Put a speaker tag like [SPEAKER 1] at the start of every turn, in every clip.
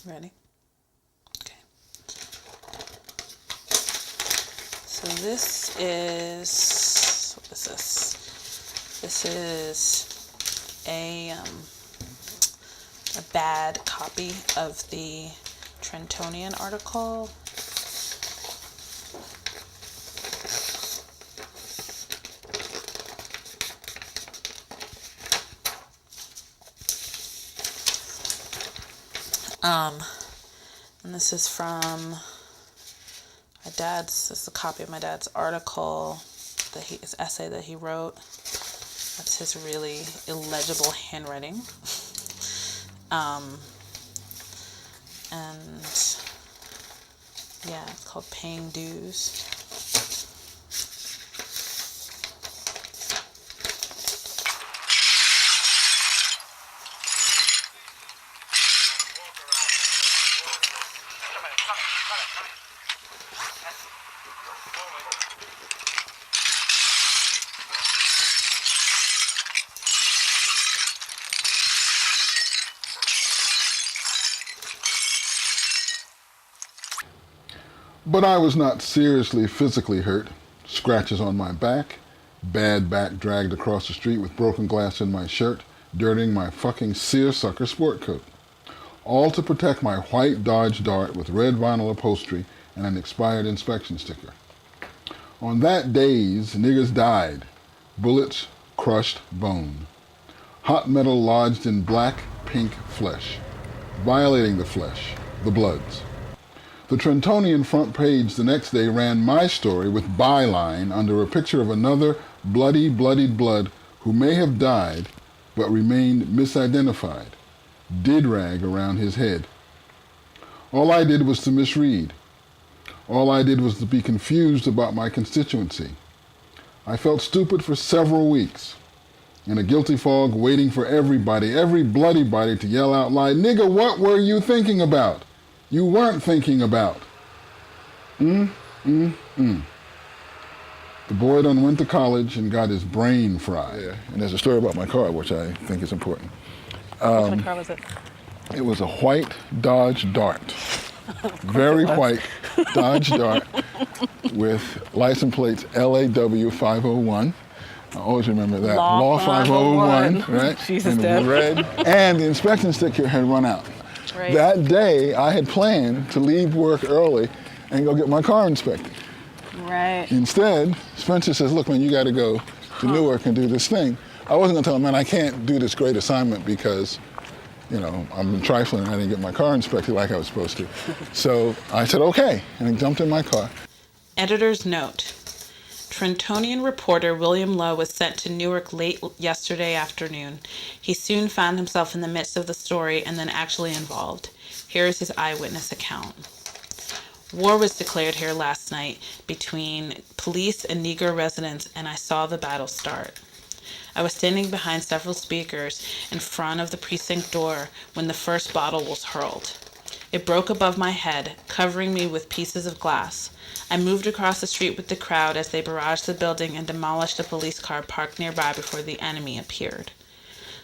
[SPEAKER 1] Ready? Okay. So this is, what is this? This is a bad copy of the Trentonian article. And this is from my dad's, this is a copy of my dad's article, his essay that he wrote. That's his really illegible handwriting. And yeah, it's called Paying Dues.
[SPEAKER 2] But I was not seriously physically hurt. Scratches on my back, bad back dragged across the street with broken glass in my shirt, dirtying my fucking seersucker sport coat. All to protect my white Dodge Dart with red vinyl upholstery and an expired inspection sticker. On that days, niggas died. Bullets crushed bone. Hot metal lodged in black, pink flesh. Violating the flesh, the bloods. The Trentonian front page the next day ran my story with byline under a picture of another bloodied blood who may have died but remained misidentified. Did rag around his head. All I did was to misread. All I did was to be confused about my constituency. I felt stupid for several weeks. In a guilty fog waiting for everybody, every bloody body to yell out loud, "Nigga, what were you thinking about? You weren't thinking about." The boy done went to college and got his brain fried. Yeah, and there's a story about my car, which I think is important.
[SPEAKER 1] What kind of car was it?
[SPEAKER 2] It was a white Dodge Dart. Very white Dodge Dart with license plates LAW 501. I always remember that. Law 501, right?
[SPEAKER 1] Jesus,
[SPEAKER 2] in red. And the inspection sticker had run out.
[SPEAKER 1] Right.
[SPEAKER 2] That day, I had planned to leave work early and go get my car inspected.
[SPEAKER 1] Right.
[SPEAKER 2] Instead, Spencer says, "Look, man, you got to go to Newark and do this thing." I wasn't going to tell him, "Man, I can't do this great assignment because, you know, I'm trifling and I didn't get my car inspected like I was supposed to." So I said, "Okay," and I jumped in my car.
[SPEAKER 1] Editor's note. Trentonian reporter William Lowe was sent to Newark late yesterday afternoon. He soon found himself in the midst of the story and then actually involved. Here is his eyewitness account. War was declared here last night between police and Negro residents, and I saw the battle start. I was standing behind several speakers in front of the precinct door when the first bottle was hurled. It broke above my head, covering me with pieces of glass. I moved across the street with the crowd as they barraged the building and demolished a police car parked nearby before the enemy appeared.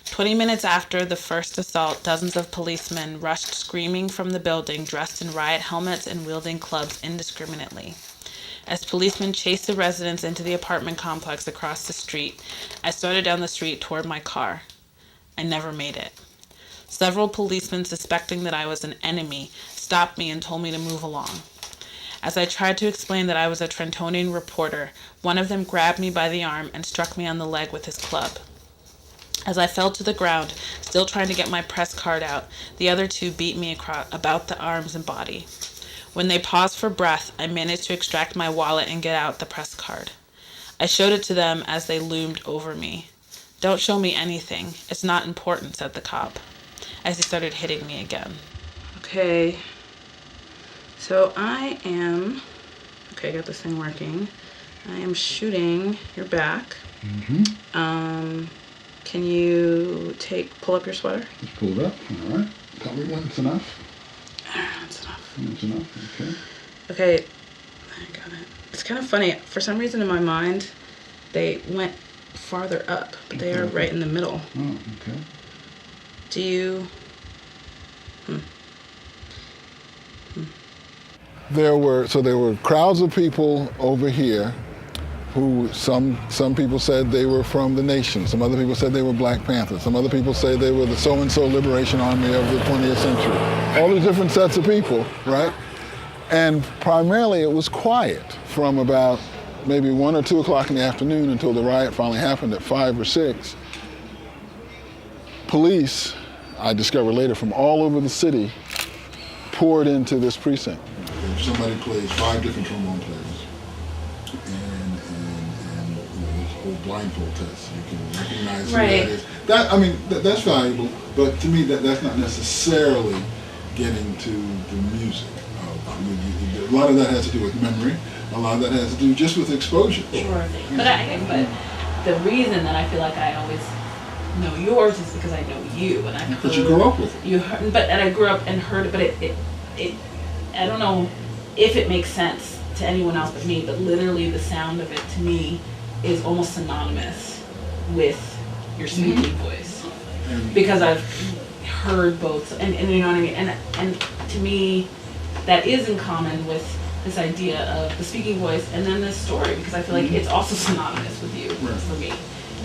[SPEAKER 1] 20 minutes after the first assault, dozens of policemen rushed screaming from the building, dressed in riot helmets and wielding clubs indiscriminately. As policemen chased the residents into the apartment complex across the street, I started down the street toward my car. I never made it. Several policemen, suspecting that I was an enemy, stopped me and told me to move along. As I tried to explain that I was a Trentonian reporter, one of them grabbed me by the arm and struck me on the leg with his club. As I fell to the ground, still trying to get my press card out, the other two beat me about the arms and body. When they paused for breath, I managed to extract my wallet and get out the press card. I showed it to them as they loomed over me. "Don't show me anything. It's not important," said the cop, as he started hitting me again. Okay. So I got this thing working. I am shooting your back. Can you pull up your sweater?
[SPEAKER 2] Just pull it up, all right. Tell me when it's enough.
[SPEAKER 1] That's enough.
[SPEAKER 2] It's enough, okay.
[SPEAKER 1] Okay, I got it. It's kind of funny. For some reason in my mind, they went farther up, but they are right in the middle.
[SPEAKER 2] Oh, okay.
[SPEAKER 1] Do you...
[SPEAKER 2] There were crowds of people over here who some people said they were from the nation, some other people said they were Black Panthers, some other people said they were the so-and-so Liberation Army of the 20th century. All these different sets of people, right? And primarily it was quiet from about maybe 1 or 2 o'clock in the afternoon until the riot finally happened at 5 or 6. Police, I discovered later, from all over the city poured into this precinct. If somebody plays 5 different trombone players, and this whole blindfold test, you can recognize who that is. That's valuable, but to me that's not necessarily getting to the music. A lot of that has to do with memory. A lot of that has to do just with exposure.
[SPEAKER 1] Sure, but the reason that I feel like I always know yours is because I know you, and I.
[SPEAKER 2] But you grew up with it.
[SPEAKER 1] You heard, and I grew up and heard it, but it I don't know if it makes sense to anyone else but me, but literally the sound of it to me is almost synonymous with your speaking voice, because I've heard both, and you know what I mean, and to me that is in common with this idea of the speaking voice and then this story, because I feel like it's also synonymous with you. For me,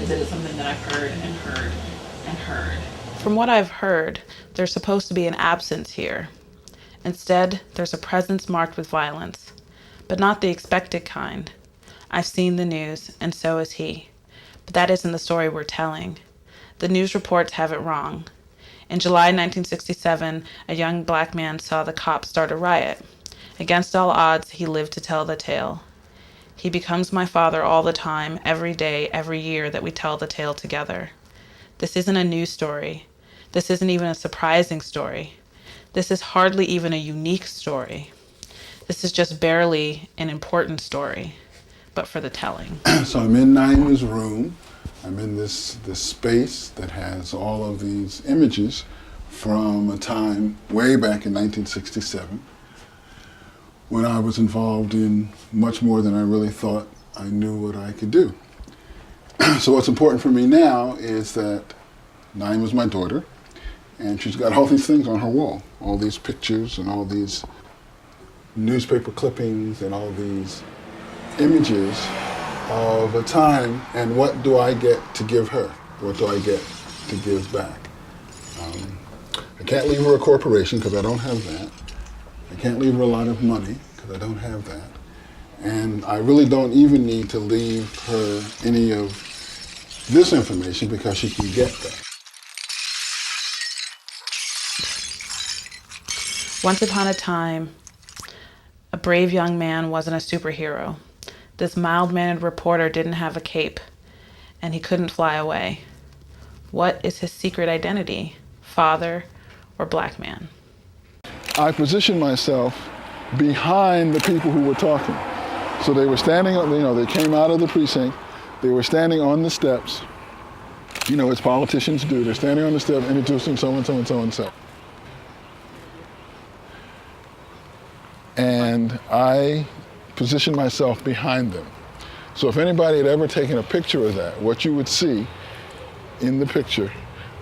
[SPEAKER 1] is that it's something that I've heard and heard and heard. From what I've heard, there's supposed to be an absence here. Instead, there's a presence marked with violence, but not the expected kind. I've seen the news, and so has he. But that isn't the story we're telling. The news reports have it wrong. In July 1967, a young Black man saw the cops start a riot. Against all odds, he lived to tell the tale. He becomes my father all the time, every day, every year that we tell the tale together. This isn't a news story. This isn't even a surprising story. This is hardly even a unique story. This is just barely an important story, but for the telling.
[SPEAKER 2] So I'm in Naima's room. I'm in this space that has all of these images from a time way back in 1967 when I was involved in much more than I really thought I knew what I could do. So what's important for me now is that Naima's my daughter, and she's got all these things on her wall, all these pictures and all these newspaper clippings and all these images of a time, and what do I get to give her? What do I get to give back? I can't leave her a corporation because I don't have that. I can't leave her a lot of money because I don't have that. And I really don't even need to leave her any of this information because she can get that.
[SPEAKER 1] Once upon a time, a brave young man wasn't a superhero. This mild-mannered reporter didn't have a cape, and he couldn't fly away. What is his secret identity? Father or Black man?
[SPEAKER 2] I positioned myself behind the people who were talking. So they were standing, they came out of the precinct, they were standing on the steps, as politicians do. They're standing on the steps introducing so-and-so and so-and-so. And I positioned myself behind them. So if anybody had ever taken a picture of that, what you would see in the picture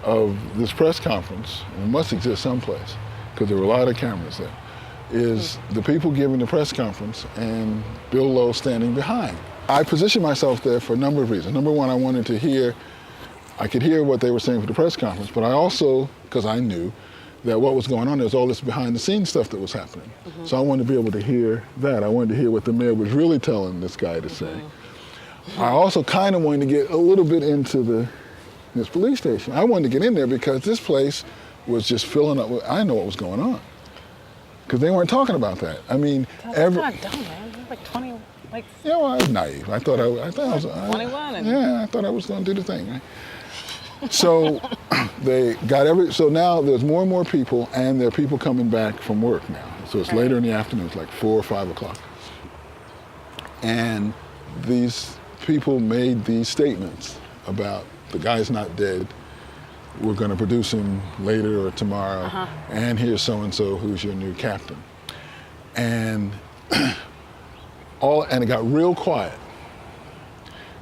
[SPEAKER 2] of this press conference, and it must exist someplace, because there were a lot of cameras there, is the people giving the press conference and Bill Lowe standing behind. I positioned myself there for a number of reasons. Number one, I could hear what they were saying for the press conference, but I also, because I knew that what was going on, there's all this behind the scenes stuff that was happening. Mm-hmm. So I wanted to be able to hear that. I wanted to hear what the mayor was really telling this guy to say. Mm-hmm. I also kind of wanted to get a little bit into this police station. I wanted to get in there because this place was just filling up with, I didn't know what was going on. Because they weren't talking about that. I mean,
[SPEAKER 1] that's not dumb, man. You're like 20, like...
[SPEAKER 2] Yeah, well, I was naive. I thought I was
[SPEAKER 1] 21 and...
[SPEAKER 2] Yeah, I thought I was going to do the thing, right? So they got so now there's more and more people, and there are people coming back from work now. So it's later in the afternoon, it's like 4 or 5 o'clock. And these people made these statements about the guy's not dead, we're going to produce him later or tomorrow, and here's so-and-so who's your new captain. And it got real quiet.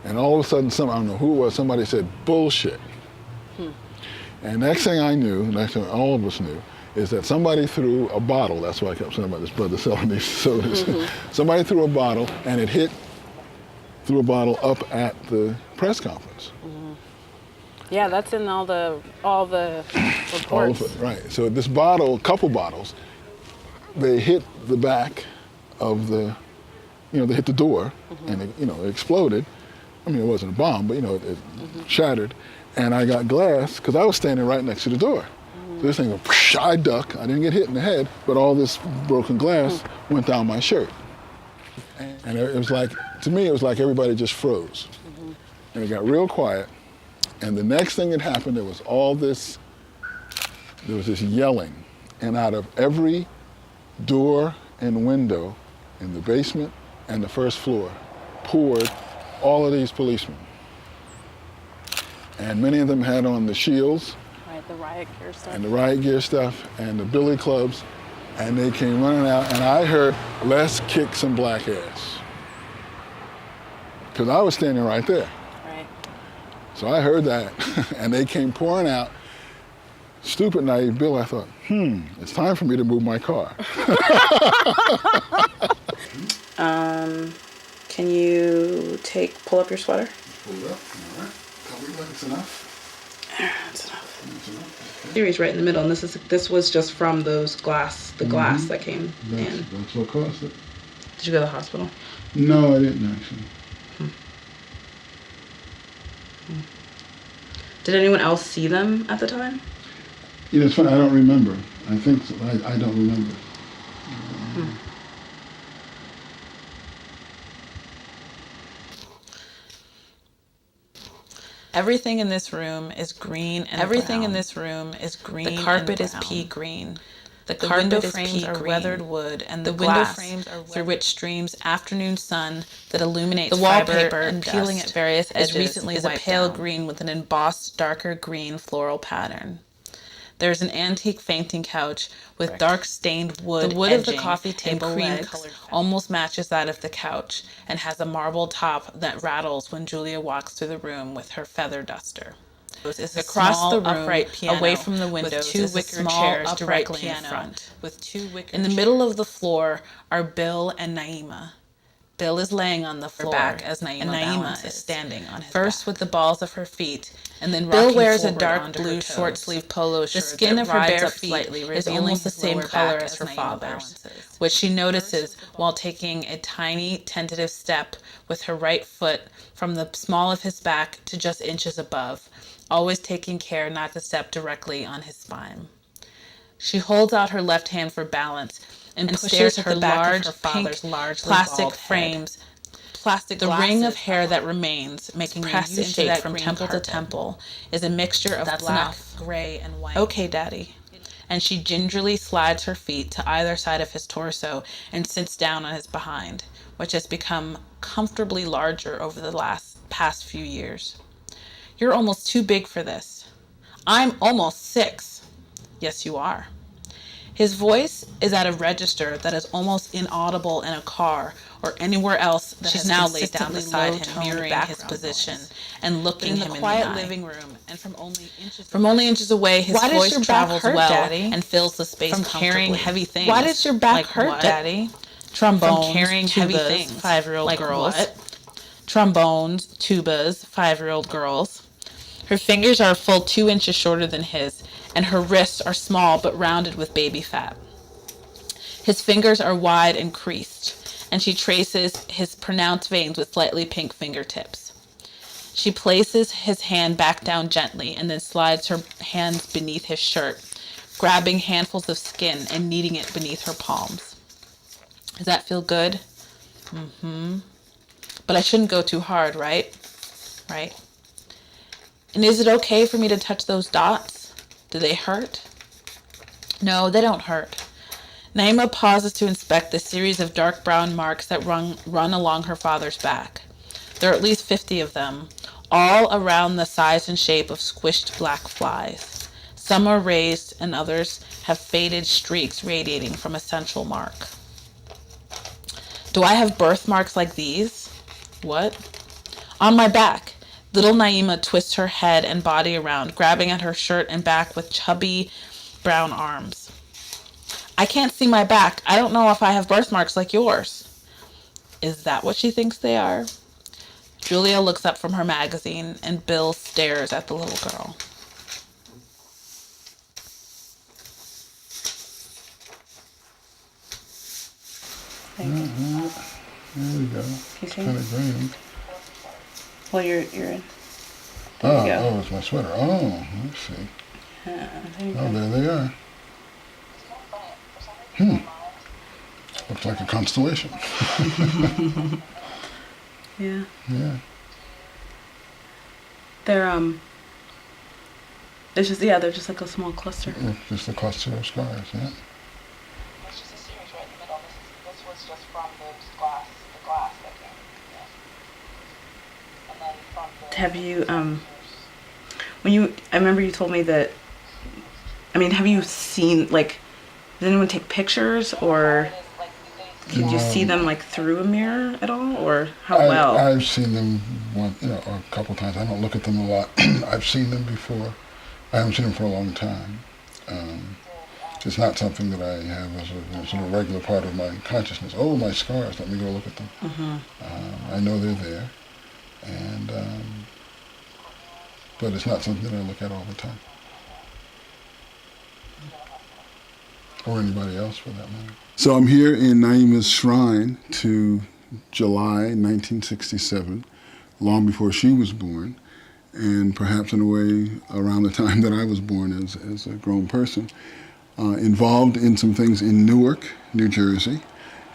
[SPEAKER 2] And all of a sudden, I don't know who it was, somebody said, bullshit. And next thing I knew, next thing all of us knew, is that somebody threw a bottle. That's why I kept saying about this brother selling these sodas. Somebody threw a bottle, and it threw a bottle up at the press conference.
[SPEAKER 1] Yeah, that's in all the reports.
[SPEAKER 2] All of it, right. So this bottle, couple bottles, they hit the back of the, they hit the door, and it exploded. I mean, it wasn't a bomb, but it shattered. And I got glass because I was standing right next to the door. So this thing went, whoosh, I duck. I didn't get hit in the head, but all this broken glass went down my shirt. And it was like, to me, it was like everybody just froze. And it got real quiet. And the next thing that happened, there was this yelling. And out of every door and window in the basement and the first floor poured all of these policemen. And many of them had on the shields.
[SPEAKER 1] Right, the riot gear stuff.
[SPEAKER 2] And the riot gear stuff and the billy clubs. And they came running out, and I heard, "Let's kick some black ass." Because I was standing right there.
[SPEAKER 1] Right.
[SPEAKER 2] So I heard that, and they came pouring out. Stupid, naive Bill, I thought, it's time for me to move my car.
[SPEAKER 1] Can you pull up your sweater?
[SPEAKER 2] Pull it up, all right. That's enough.
[SPEAKER 1] That's enough. Series right in the middle, and this was just from the glass that came in.
[SPEAKER 2] That's what caused it.
[SPEAKER 1] Did you go to the hospital?
[SPEAKER 2] No, I didn't actually.
[SPEAKER 1] Did anyone else see them at the time?
[SPEAKER 2] It's funny, I don't remember. I think so. I don't remember.
[SPEAKER 1] Everything in this room is green and brown. The carpet is pea green. The window frames are weathered wood, and the window frames are through which streams afternoon sun that illuminates the wallpaper and peeling at various edges is a pale green with an embossed darker green floral pattern. There's an antique fainting couch with dark stained wood. The wood of the coffee table legs almost matches that of the couch and has a marble top that rattles when Julia walks through the room with her feather duster. Across the room, upright piano, away from the windows, two wicker chairs directly in front. In the middle of the floor are Bill and Naima. Bill is laying on the floor back as Naima is standing on his first back. With the balls of her feet, and then Bill wears a dark blue short sleeve polo shirt. The skin of her bare feet is almost the same color as her father's, which she notices while taking a tiny tentative step with her right foot from the small of his back to just inches above, always taking care not to step directly on his spine. She holds out her left hand for balance and stares at the back of her father's large plastic frames. The ring of hair that remains, making a U shape from temple to temple, is a mixture of black, gray, and white. Okay, Daddy. And she gingerly slides her feet to either side of his torso and sits down on his behind, which has become comfortably larger over the past few years. You're almost too big for this. I'm almost 6. Yes, you are. His voice is at a register that is almost inaudible in a car or anywhere else that she's now laid down beside him, mirroring his position and looking him in the quiet living room. And from only inches away, his voice travels well, Daddy? And fills the space from carrying heavy things. Why does your back hurt, Daddy? Trombones, from carrying heavy things. 5-year-old girls. What? Trombones, tubas, 5-year-old girls. Her fingers are a full 2 inches shorter than his, and her wrists are small but rounded with baby fat. His fingers are wide and creased, and she traces his pronounced veins with slightly pink fingertips. She places his hand back down gently and then slides her hands beneath his shirt, grabbing handfuls of skin and kneading it beneath her palms. Does that feel good? But I shouldn't go too hard, right? Right? And is it okay for me to touch those dots? Do they hurt? No, they don't hurt. Naima pauses to inspect the series of dark brown marks that run along her father's back. There are at least 50 of them, all around the size and shape of squished black flies. Some are raised and others have faded streaks radiating from a central mark. Do I have birthmarks like these? What? On my back. Little Naima twists her head and body around, grabbing at her shirt and back with chubby brown arms. I can't see my back. I don't know if I have birthmarks like yours. Is that what she thinks they are? Julia looks up from her magazine, and Bill stares at the little girl.
[SPEAKER 2] There we go. It's kind of green.
[SPEAKER 1] Well, you're in.
[SPEAKER 2] Oh, it's my sweater. Oh, let's see. There they are. Looks like a constellation.
[SPEAKER 1] Yeah.
[SPEAKER 2] Yeah.
[SPEAKER 1] They're just like a small cluster.
[SPEAKER 2] Just a cluster of scars, yeah.
[SPEAKER 3] It's just a series right in the middle. This was just from the glass that came. Yeah. And then from the...
[SPEAKER 1] Have you, I remember you told me that, have you seen, like, did anyone take pictures, or did you see them, like, through a mirror at all, or how well?
[SPEAKER 2] I've seen them a couple times. I don't look at them a lot. I've seen them before. I haven't seen them for a long time. It's not something that I have as a sort of regular part of my consciousness. Oh, my scars, let me go look at them. I know they're there, and but it's not something that I look at all the time. Or anybody else for that matter. So I'm here in Naima's shrine to July 1967, long before she was born, and perhaps in a way around the time that I was born as a grown person, involved in some things in Newark, New Jersey,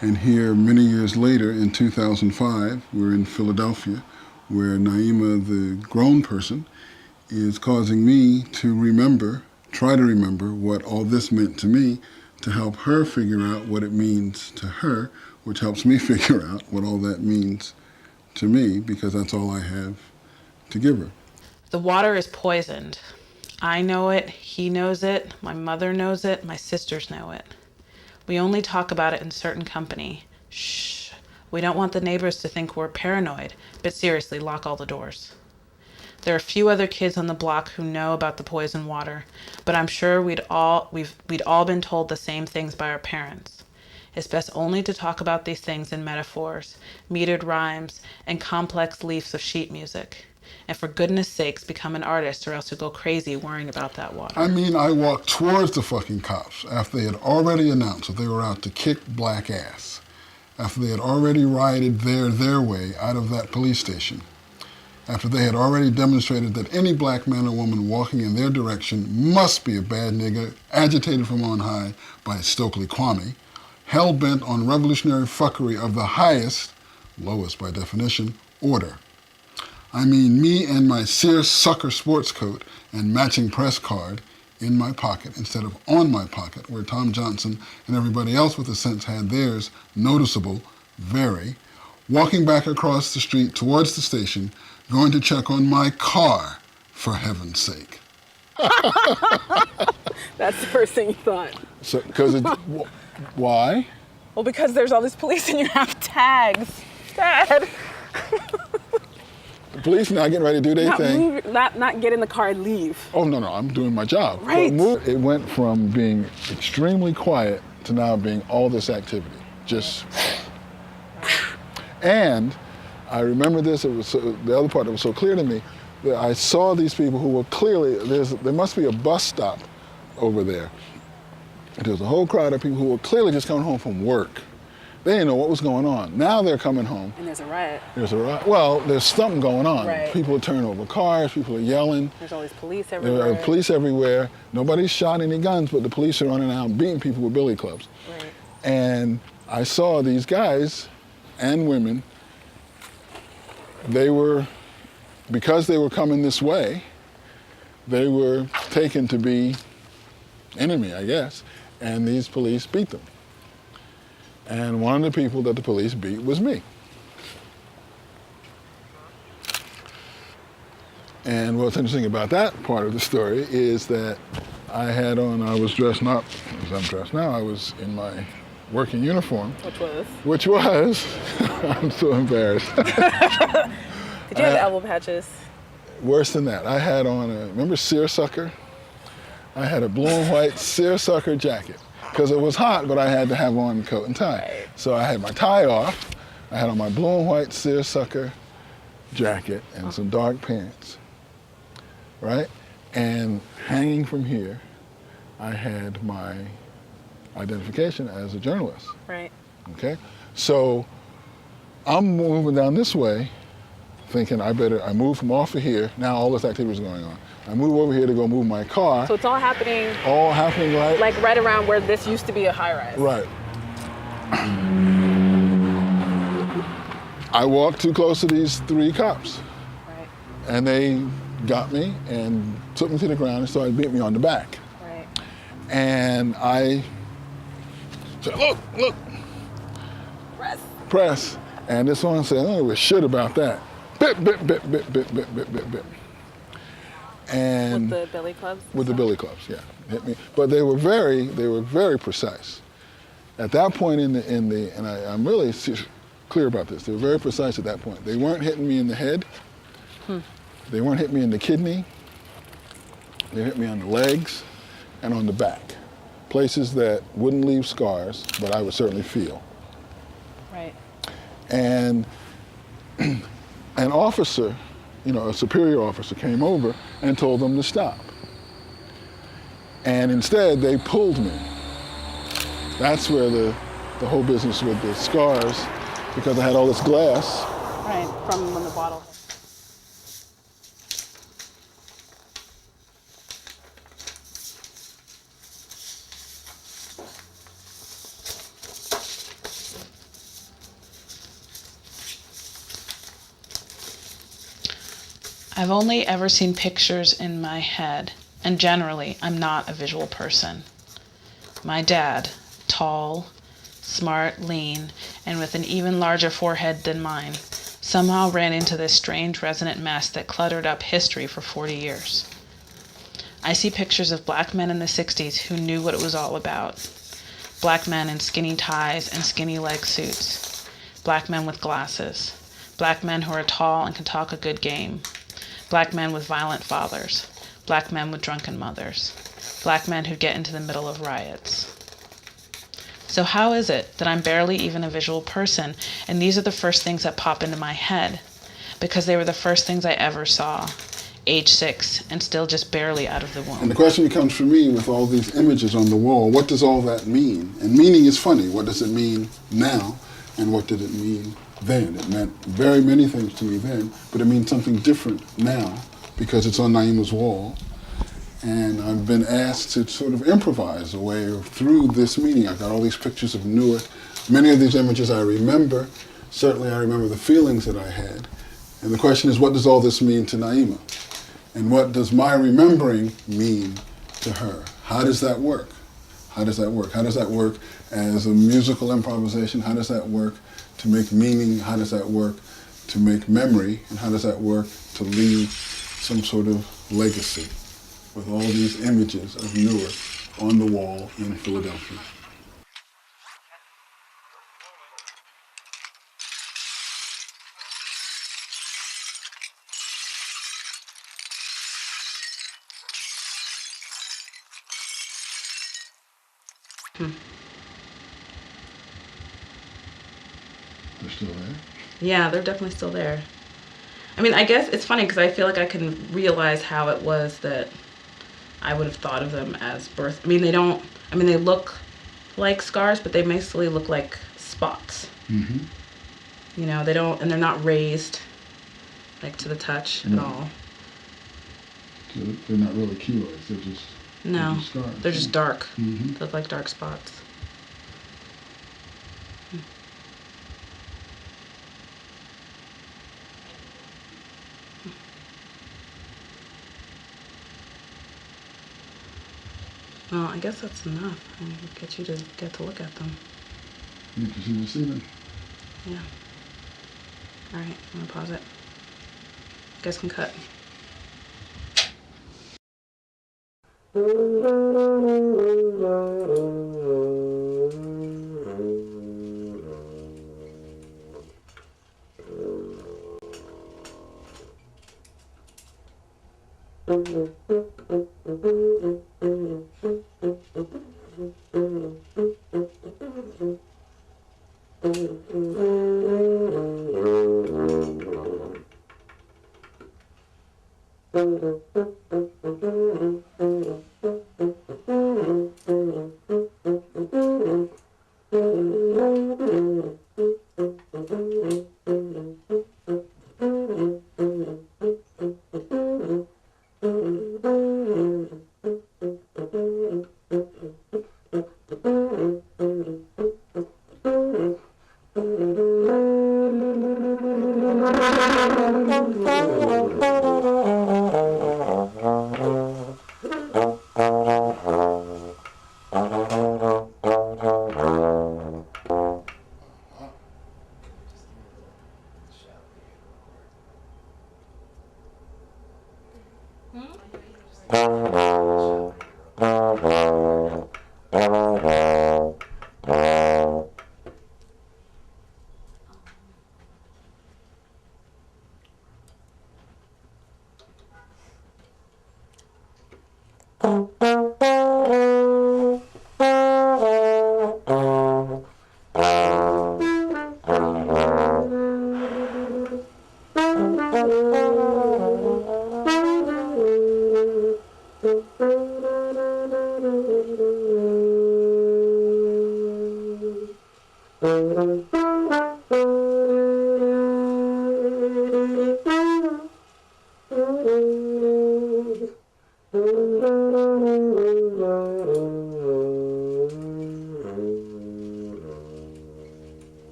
[SPEAKER 2] and here many years later in 2005, we're in Philadelphia, where Naima, the grown person, is causing me to try to remember what all this meant to me, to help her figure out what it means to her, which helps me figure out what all that means to me, because that's all I have to give her.
[SPEAKER 1] The water is poisoned. I know it, he knows it, my mother knows it, my sisters know it. We only talk about it in certain company. Shh. We don't want the neighbors to think we're paranoid, but seriously, lock all the doors. There are a few other kids on the block who know about the poison water, but I'm sure we'd all been told the same things by our parents. It's best only to talk about these things in metaphors, metered rhymes, and complex leaves of sheet music. And for goodness sakes, become an artist, or else you'll go crazy worrying about that water.
[SPEAKER 2] I walked towards the fucking cops after they had already announced that they were out to kick black ass, after they had already rioted their way out of that police station, after they had already demonstrated that any black man or woman walking in their direction must be a bad nigger, agitated from on high by Stokely Kwame, hell-bent on revolutionary fuckery of the highest, lowest by definition, order. Me and my seersucker sports coat and matching press card in my pocket instead of on my pocket, where Tom Johnson and everybody else with a sense had theirs, noticeable, very, walking back across the street towards the station, going to check on my car, for heaven's sake.
[SPEAKER 4] That's the first thing you thought.
[SPEAKER 2] So, why?
[SPEAKER 4] Well, because there's all this police and you have tags. Dad.
[SPEAKER 2] The police now getting ready to do their thing.
[SPEAKER 4] Not get in the car and leave.
[SPEAKER 2] Oh, no, I'm doing my job.
[SPEAKER 4] Right.
[SPEAKER 2] It went from being extremely quiet to now being all this activity. Just, and I remember this, the other part that was so clear to me, that I saw these people who were clearly, there must be a bus stop over there. There was a whole crowd of people who were clearly just coming home from work. They didn't know what was going on. Now they're coming home.
[SPEAKER 4] And there's a riot.
[SPEAKER 2] Well, there's something going on.
[SPEAKER 4] Right.
[SPEAKER 2] People are turning over cars, people are yelling.
[SPEAKER 4] There's always police everywhere.
[SPEAKER 2] There are police everywhere. Nobody's shot any guns, but the police are running out beating people with billy clubs.
[SPEAKER 4] Right.
[SPEAKER 2] And I saw these guys and women, because they were coming this way, they were taken to be enemy, I guess, and these police beat them. And one of the people that the police beat was me. And what's interesting about that part of the story is that I was dressed not as I'm dressed now, I was in my working uniform. Which was, I'm so embarrassed.
[SPEAKER 4] Did you have elbow patches?
[SPEAKER 2] Worse than that. I had on remember seersucker? I had a blue and white seersucker jacket. because it was hot, but I had to have on coat and tie.
[SPEAKER 4] Right.
[SPEAKER 2] So I had my tie off. I had on my blue and white seersucker jacket and some dark pants, right? And hanging from here, I had my identification as a journalist,
[SPEAKER 4] Right.
[SPEAKER 2] okay? So I'm moving down this way, thinking I move from off of here. Now all this activity is going on. I move over here to go move my car.
[SPEAKER 4] So it's all happening
[SPEAKER 2] Right.
[SPEAKER 4] like right around where this used to be a high rise.
[SPEAKER 2] Right. I walked too close to these 3 cops.
[SPEAKER 4] Right.
[SPEAKER 2] And they got me and took me to the ground and started beating me on the back.
[SPEAKER 4] Right.
[SPEAKER 2] And I said, look, press. And this one said, I don't give a shit about that. Bip, bip, bip, bip, bip, bip, bip, bip, bip. And
[SPEAKER 4] With the billy clubs?
[SPEAKER 2] with the billy clubs, yeah, hit me. But they were very precise. At that point and I'm really clear about this, they were very precise at that point. They weren't hitting me in the head. They weren't hitting me in the kidney. They hit me on the legs and on the back. Places that wouldn't leave scars, but I would certainly feel.
[SPEAKER 4] Right.
[SPEAKER 2] And an officer, a superior officer came over and told them to stop. And instead, they pulled me. That's where the whole business with the scars, because I had all this glass.
[SPEAKER 4] Right. From when the bottle.
[SPEAKER 1] I've only ever seen pictures in my head, and generally, I'm not a visual person. My dad, tall, smart, lean, and with an even larger forehead than mine, somehow ran into this strange resonant mess that cluttered up history for 40 years. I see pictures of black men in the 60s who knew what it was all about. Black men in skinny ties and skinny leg suits. Black men with glasses. Black men who are tall and can talk a good game. Black men with violent fathers. Black men with drunken mothers. Black men who get into the middle of riots. So how is it that I'm barely even a visual person, and these are the first things that pop into my head? Because they were the first things I ever saw, age 6, and still just barely out of the womb.
[SPEAKER 2] And the question becomes for me, with all these images on the wall, what does all that mean? And meaning is funny. What does it mean now, and what did it mean then? It meant very many things to me then, but it means something different now because it's on Naima's wall. And I've been asked to sort of improvise a way through this meaning. I've got all these pictures of Newark. Many of these images I remember. Certainly I remember the feelings that I had. And the question is, what does all this mean to Naima? And what does my remembering mean to her? How does that work? How does that work? How does that work as a musical improvisation? How does that work to make meaning? How does that work to make memory? And how does that work to leave some sort of legacy with all these images of Newark on the wall in Philadelphia? They're still there?
[SPEAKER 1] Yeah, they're definitely still there. I mean, I guess it's funny because I feel like I can realize how it was that I would have thought of them as birth. I mean, they look like scars, but they mostly look like spots.
[SPEAKER 2] Mm-hmm.
[SPEAKER 1] They don't, and they're not raised like to the touch at all.
[SPEAKER 2] So they're not really keloids, they're just scars.
[SPEAKER 1] They're just dark.
[SPEAKER 2] Mm-hmm.
[SPEAKER 1] They look like dark spots. Well, I guess that's enough. I mean, get you to get to look at them.
[SPEAKER 2] Yeah, because you will see them.
[SPEAKER 1] Yeah. All right, I'm gonna pause it. You guys can cut.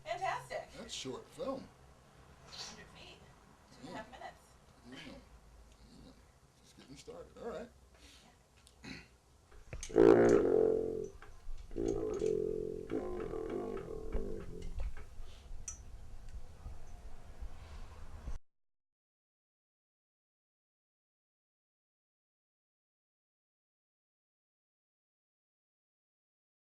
[SPEAKER 1] Fantastic.
[SPEAKER 2] That's short film.
[SPEAKER 1] 100 feet. 2.5 minutes.
[SPEAKER 2] Yeah. Just getting started. All right.